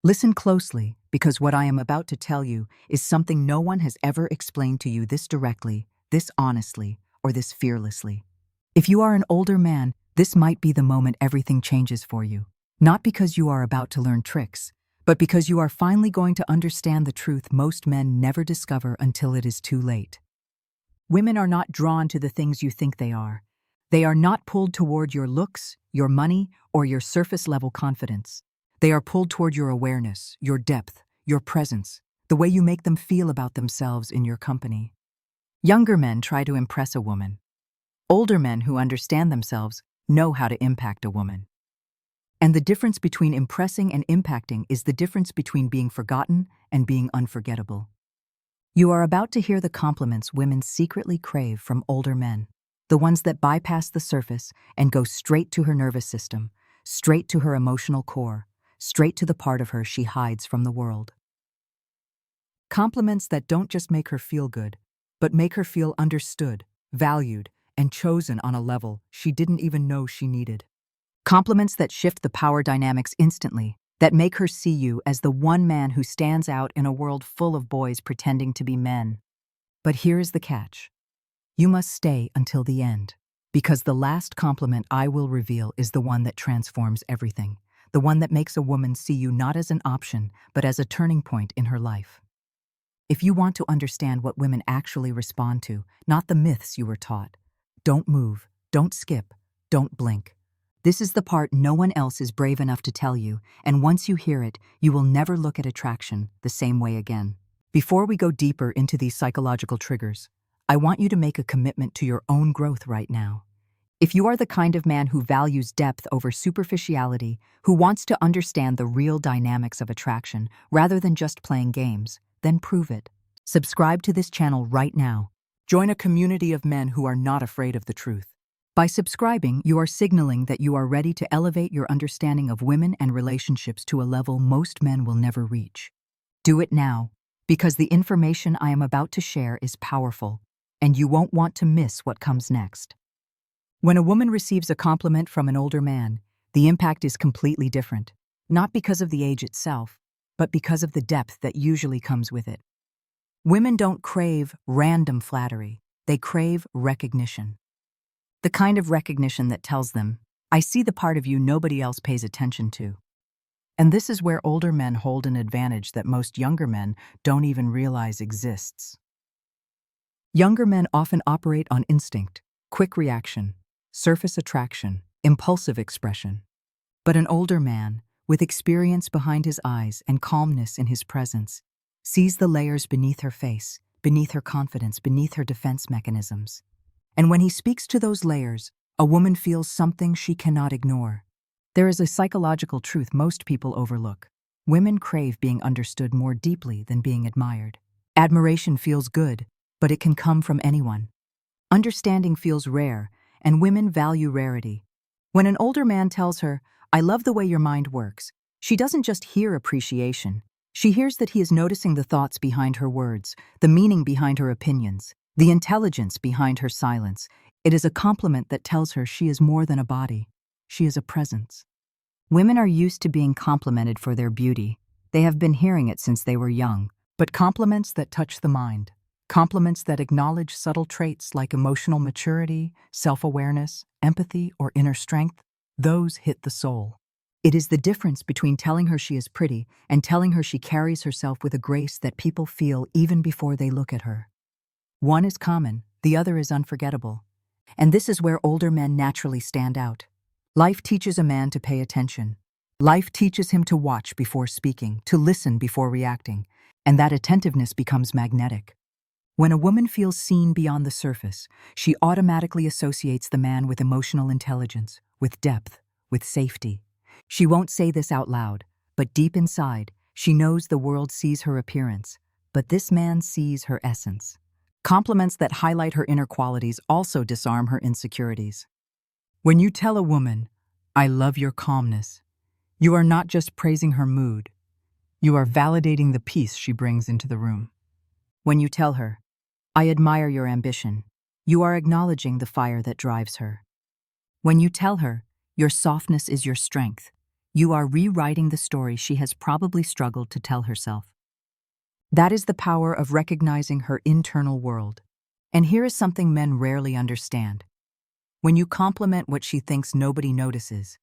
Listen closely, because what I am about to tell you is something no one has ever explained to you this directly, this honestly, or this fearlessly. If you are an older man, this might be the moment everything changes for you. Not because you are about to learn tricks, but because you are finally going to understand the truth most men never discover until it is too late. Women are not drawn to the things you think they are. They are not pulled toward your looks, your money, or your surface-level confidence. They are pulled toward your awareness, your depth, your presence, the way you make them feel about themselves in your company. Younger men try to impress a woman. Older men who understand themselves know how to impact a woman. And the difference between impressing and impacting is the difference between being forgotten and being unforgettable. You are about to hear the compliments women secretly crave from older men, the ones that bypass the surface and go straight to her nervous system, straight to her emotional core, straight to the part of her she hides from the world. Compliments that don't just make her feel good, but make her feel understood, valued, and chosen on a level she didn't even know she needed. Compliments that shift the power dynamics instantly, that make her see you as the one man who stands out in a world full of boys pretending to be men. But here's the catch. You must stay until the end, because the last compliment I will reveal is the one that transforms everything, the one that makes a woman see you not as an option, but as a turning point in her life. If you want to understand what women actually respond to, not the myths you were taught, don't move, don't skip, don't blink. This is the part no one else is brave enough to tell you, and once you hear it, you will never look at attraction the same way again. Before we go deeper into these psychological triggers, I want you to make a commitment to your own growth right now. If you are the kind of man who values depth over superficiality, who wants to understand the real dynamics of attraction rather than just playing games, then prove it. Subscribe to this channel right now. Join a community of men who are not afraid of the truth. By subscribing, you are signaling that you are ready to elevate your understanding of women and relationships to a level most men will never reach. Do it now, because the information I am about to share is powerful, and you won't want to miss what comes next. When a woman receives a compliment from an older man, the impact is completely different, not because of the age itself, but because of the depth that usually comes with it. Women don't crave random flattery, they crave recognition. The kind of recognition that tells them, I see the part of you nobody else pays attention to. And this is where older men hold an advantage that most younger men don't even realize exists. Younger men often operate on instinct, quick reaction, surface attraction, impulsive expression. But an older man, with experience behind his eyes and calmness in his presence, sees the layers beneath her face, beneath her confidence, beneath her defense mechanisms. And when he speaks to those layers, a woman feels something she cannot ignore. There is a psychological truth most people overlook. Women crave being understood more deeply than being admired. Admiration feels good, but it can come from anyone. Understanding feels rare, and women value rarity. When an older man tells her, I love the way your mind works, she doesn't just hear appreciation. She hears that he is noticing the thoughts behind her words, the meaning behind her opinions, the intelligence behind her silence. It is a compliment that tells her she is more than a body. She is a presence. Women are used to being complimented for their beauty. They have been hearing it since they were young. But compliments that touch the mind, compliments that acknowledge subtle traits like emotional maturity, self-awareness, empathy, or inner strength, those hit the soul. It is the difference between telling her she is pretty and telling her she carries herself with a grace that people feel even before they look at her. One is common, the other is unforgettable. And this is where older men naturally stand out. Life teaches a man to pay attention. Life teaches him to watch before speaking, to listen before reacting, and that attentiveness becomes magnetic. When a woman feels seen beyond the surface, she automatically associates the man with emotional intelligence, with depth, with safety. She won't say this out loud, but deep inside, she knows the world sees her appearance, but this man sees her essence. Compliments that highlight her inner qualities also disarm her insecurities. When you tell a woman, I love your calmness, you are not just praising her mood, you are validating the peace she brings into the room. When you tell her, I admire your ambition, you are acknowledging the fire that drives her. When you tell her, your softness is your strength, You are rewriting the story she has probably struggled to tell herself. That is the power of recognizing her internal world. And here is something men rarely understand. When you compliment what she thinks nobody notices,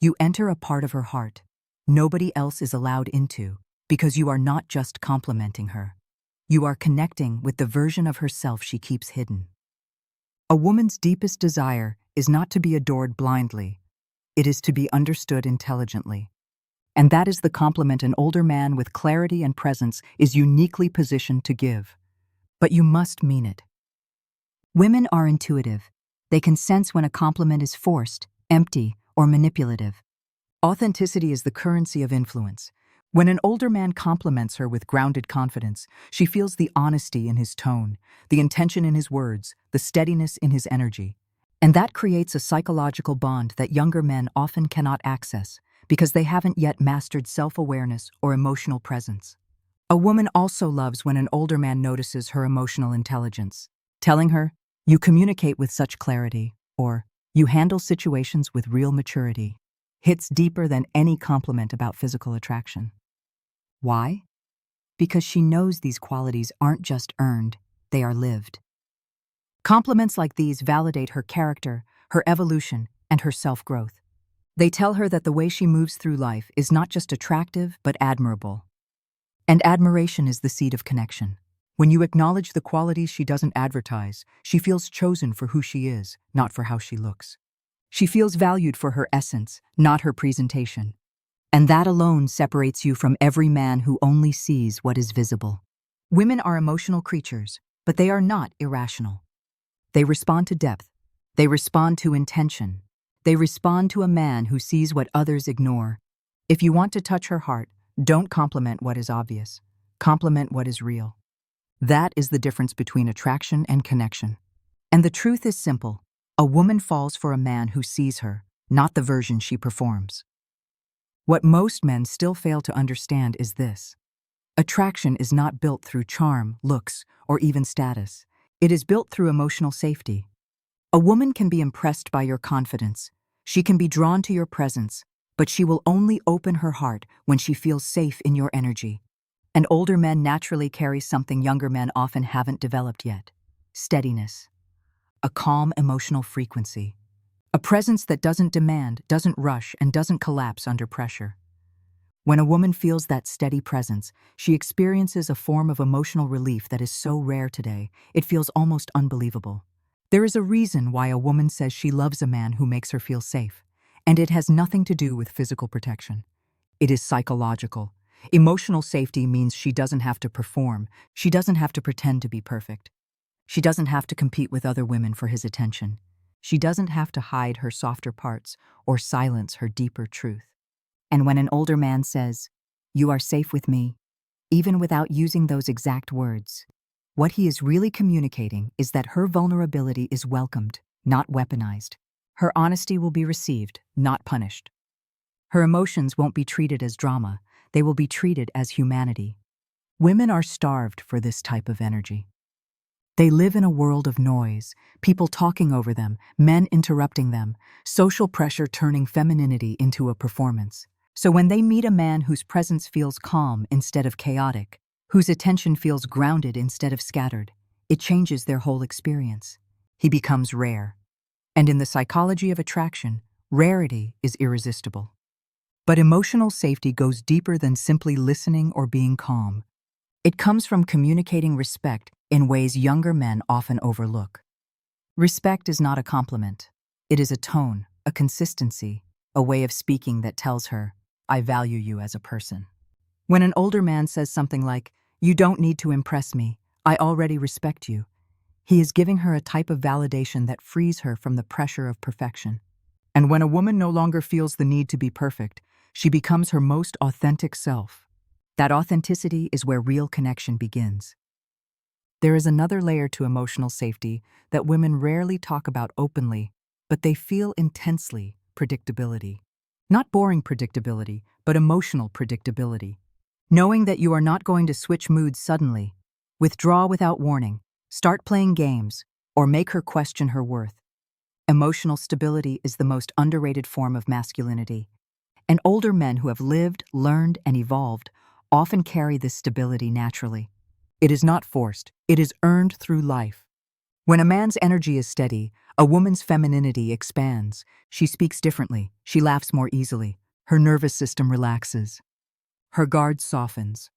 you enter a part of her heart nobody else is allowed into, because you are not just complimenting her. You are connecting with the version of herself she keeps hidden. A woman's deepest desire is not to be adored blindly. It is to be understood intelligently. And that is the compliment an older man with clarity and presence is uniquely positioned to give. But you must mean it. Women are intuitive. They can sense when a compliment is forced, empty, or manipulative. Authenticity is the currency of influence. When an older man compliments her with grounded confidence, she feels the honesty in his tone, the intention in his words, the steadiness in his energy. And that creates a psychological bond that younger men often cannot access because they haven't yet mastered self-awareness or emotional presence. A woman also loves when an older man notices her emotional intelligence, telling her, "You communicate with such clarity," or "You handle situations with real maturity," hits deeper than any compliment about physical attraction. Why? Because she knows these qualities aren't just earned, they are lived. Compliments like these validate her character, her evolution, and her self-growth. They tell her that the way she moves through life is not just attractive, but admirable. And admiration is the seed of connection. When you acknowledge the qualities she doesn't advertise, she feels chosen for who she is, not for how she looks. She feels valued for her essence, not her presentation. And that alone separates you from every man who only sees what is visible. Women are emotional creatures, but they are not irrational. They respond to depth. They respond to intention. They respond to a man who sees what others ignore. If you want to touch her heart, don't compliment what is obvious. Compliment what is real. That is the difference between attraction and connection. And the truth is simple. A woman falls for a man who sees her, not the version she performs. What most men still fail to understand is this. Attraction is not built through charm, looks, or even status. It is built through emotional safety. A woman can be impressed by your confidence. She can be drawn to your presence, but she will only open her heart when she feels safe in your energy. And older men naturally carry something younger men often haven't developed yet. Steadiness. A calm emotional frequency. A presence that doesn't demand, doesn't rush, and doesn't collapse under pressure. When a woman feels that steady presence, she experiences a form of emotional relief that is so rare today, it feels almost unbelievable. There is a reason why a woman says she loves a man who makes her feel safe, and it has nothing to do with physical protection. It is psychological. Emotional safety means she doesn't have to perform, she doesn't have to pretend to be perfect. She doesn't have to compete with other women for his attention. She doesn't have to hide her softer parts or silence her deeper truth. And when an older man says, "You are safe with me," even without using those exact words, what he is really communicating is that her vulnerability is welcomed, not weaponized. Her honesty will be received, not punished. Her emotions won't be treated as drama, they will be treated as humanity. Women are starved for this type of energy. They live in a world of noise, people talking over them, men interrupting them, social pressure turning femininity into a performance. So when they meet a man whose presence feels calm instead of chaotic, whose attention feels grounded instead of scattered, it changes their whole experience. He becomes rare. And in the psychology of attraction, rarity is irresistible. But emotional safety goes deeper than simply listening or being calm. It comes from communicating respect in ways younger men often overlook. Respect is not a compliment. It is a tone, a consistency, a way of speaking that tells her, "I value you as a person." When an older man says something like, "You don't need to impress me, I already respect you," he is giving her a type of validation that frees her from the pressure of perfection. And when a woman no longer feels the need to be perfect, she becomes her most authentic self. That authenticity is where real connection begins. There is another layer to emotional safety that women rarely talk about openly, but they feel intensely: predictability. Not boring predictability, but emotional predictability. Knowing that you are not going to switch moods suddenly, withdraw without warning, start playing games, or make her question her worth. Emotional stability is the most underrated form of masculinity. And older men who have lived, learned, and evolved often carry this stability naturally. It is not forced, it is earned through life. When a man's energy is steady, a woman's femininity expands. She speaks differently, she laughs more easily, her nervous system relaxes, her guard softens.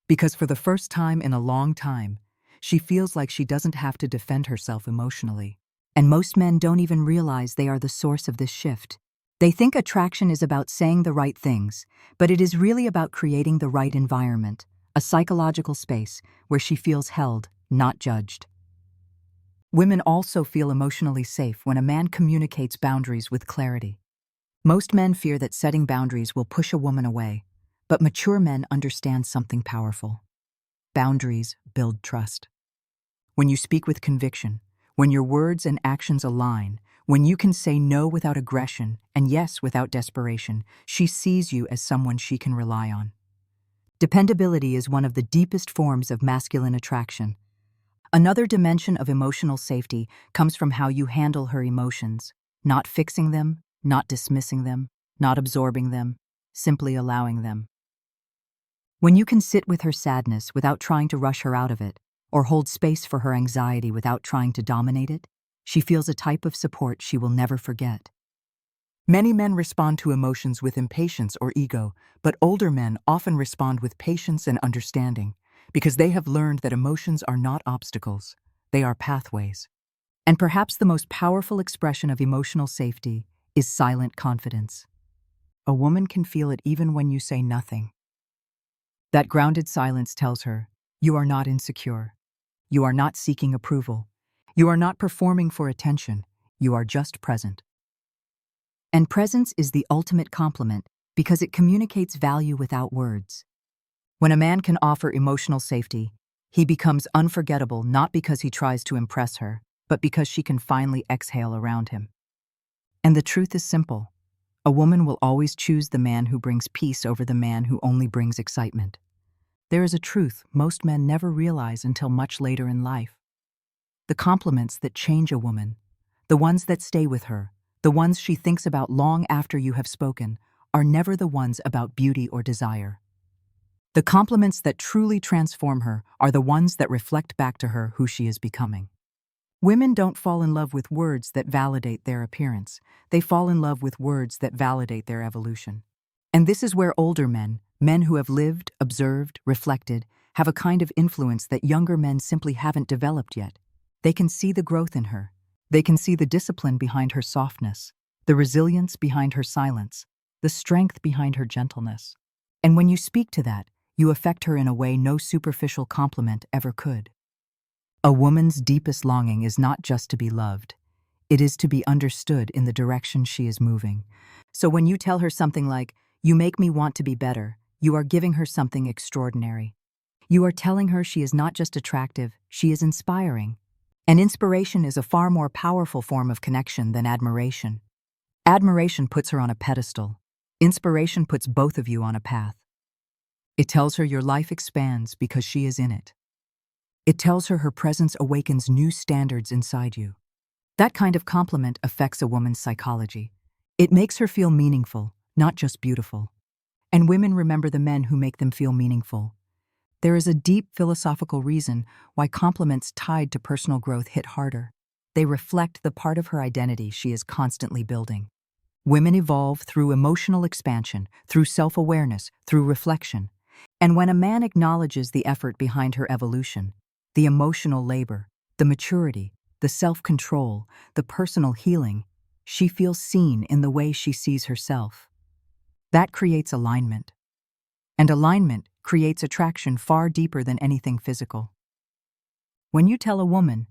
Because for the first time in a long time, she feels like she doesn't have to defend herself emotionally. And most men don't even realize they are the source of this shift. They think attraction is about saying the right things, but it is really about creating the right environment, a psychological space where she feels held, not judged. Women also feel emotionally safe when a man communicates boundaries with clarity. Most men fear that setting boundaries will push a woman away, but mature men understand something powerful. Boundaries build trust. When you speak with conviction, when your words and actions align, when you can say no without aggression and yes without desperation, she sees you as someone she can rely on. Dependability is one of the deepest forms of masculine attraction. Another dimension of emotional safety comes from how you handle her emotions, not fixing them, not dismissing them, not absorbing them, simply allowing them. When you can sit with her sadness without trying to rush her out of it, or hold space for her anxiety without trying to dominate it, she feels a type of support she will never forget. Many men respond to emotions with impatience or ego, but older men often respond with patience and understanding, because they have learned that emotions are not obstacles, they are pathways. And perhaps the most powerful expression of emotional safety is silent confidence. A woman can feel it even when you say nothing. That grounded silence tells her, you are not insecure. You are not seeking approval. You are not performing for attention. You are just present. And presence is the ultimate compliment because it communicates value without words. When a man can offer emotional safety, he becomes unforgettable not because he tries to impress her, but because she can finally exhale around him. And the truth is simple. A woman will always choose the man who brings peace over the man who only brings excitement. There is a truth most men never realize until much later in life. The compliments that change a woman, the ones that stay with her, the ones she thinks about long after you have spoken, are never the ones about beauty or desire. The compliments that truly transform her are the ones that reflect back to her who she is becoming. Women don't fall in love with words that validate their appearance. They fall in love with words that validate their evolution. And this is where older men, men who have lived, observed, reflected, have a kind of influence that younger men simply haven't developed yet. They can see the growth in her. They can see the discipline behind her softness, the resilience behind her silence, the strength behind her gentleness. And when you speak to that, you affect her in a way no superficial compliment ever could. A woman's deepest longing is not just to be loved. It is to be understood in the direction she is moving. So when you tell her something like, "You make me want to be better," you are giving her something extraordinary. You are telling her she is not just attractive, she is inspiring. And inspiration is a far more powerful form of connection than admiration. Admiration puts her on a pedestal. Inspiration puts both of you on a path. It tells her your life expands because she is in it. It tells her her presence awakens new standards inside you. That kind of compliment affects a woman's psychology. It makes her feel meaningful, not just beautiful. And women remember the men who make them feel meaningful. There is a deep philosophical reason why compliments tied to personal growth hit harder. They reflect the part of her identity she is constantly building. Women evolve through emotional expansion, through self-awareness, through reflection. And when a man acknowledges the effort behind her evolution, the emotional labor, the maturity, the self-control, the personal healing, she feels seen in the way she sees herself. That creates alignment. And alignment creates attraction far deeper than anything physical. When you tell a woman,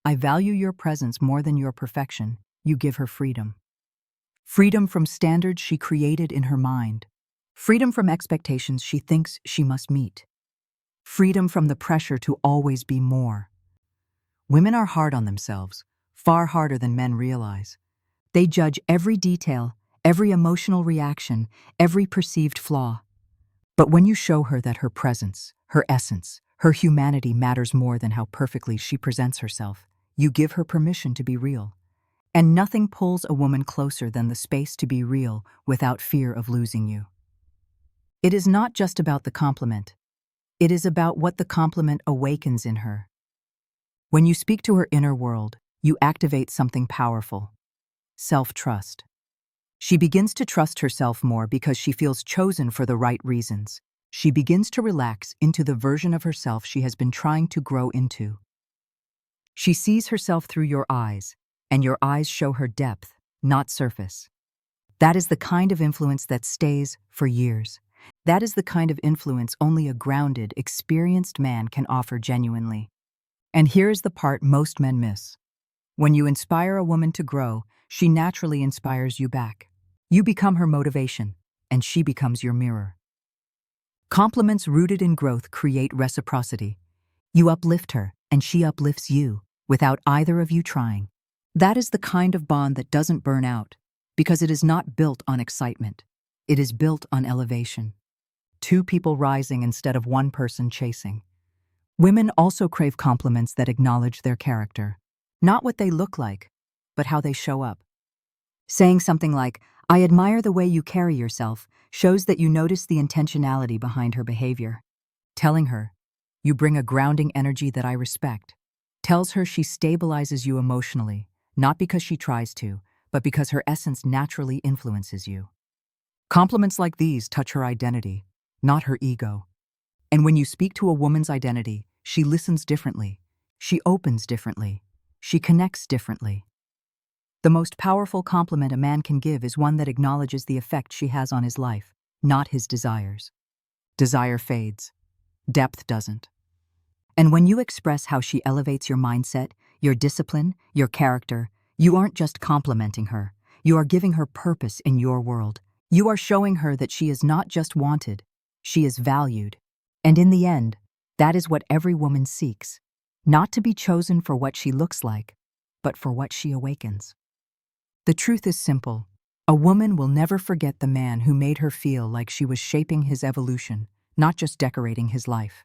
"I value your presence more than your perfection," you give her freedom. Freedom from standards she created in her mind. Freedom from expectations she thinks she must meet. Freedom from the pressure to always be more. Women are hard on themselves, far harder than men realize. They judge every detail, every emotional reaction, every perceived flaw. But when you show her that her presence, her essence, her humanity matters more than how perfectly she presents herself, you give her permission to be real. And nothing pulls a woman closer than the space to be real without fear of losing you. It is not just about the compliment. It is about what the compliment awakens in her. When you speak to her inner world, you activate something powerful: self-trust. She begins to trust herself more because she feels chosen for the right reasons. She begins to relax into the version of herself she has been trying to grow into. She sees herself through your eyes, and your eyes show her depth, not surface. That is the kind of influence that stays for years. That is the kind of influence only a grounded, experienced man can offer genuinely. And here's the part most men miss. When you inspire a woman to grow, she naturally inspires you back. You become her motivation, and she becomes your mirror. Compliments rooted in growth create reciprocity. You uplift her, and she uplifts you, without either of you trying. That is the kind of bond that doesn't burn out, because it is not built on excitement. It is built on elevation. Two people rising instead of one person chasing. Women also crave compliments that acknowledge their character. Not what they look like, but how they show up. Saying something like, "I admire the way you carry yourself," shows that you notice the intentionality behind her behavior. Telling her, "You bring a grounding energy that I respect," tells her she stabilizes you emotionally, not because she tries to, but because her essence naturally influences you. Compliments like these touch her identity, not her ego. And when you speak to a woman's identity, she listens differently. She opens differently. She connects differently. The most powerful compliment a man can give is one that acknowledges the effect she has on his life, not his desires. Desire fades. Depth doesn't. And when you express how she elevates your mindset, your discipline, your character, you aren't just complimenting her. You are giving her purpose in your world. You are showing her that she is not just wanted, she is valued. And in the end, that is what every woman seeks. Not to be chosen for what she looks like, but for what she awakens. The truth is simple. A woman will never forget the man who made her feel like she was shaping his evolution, not just decorating his life.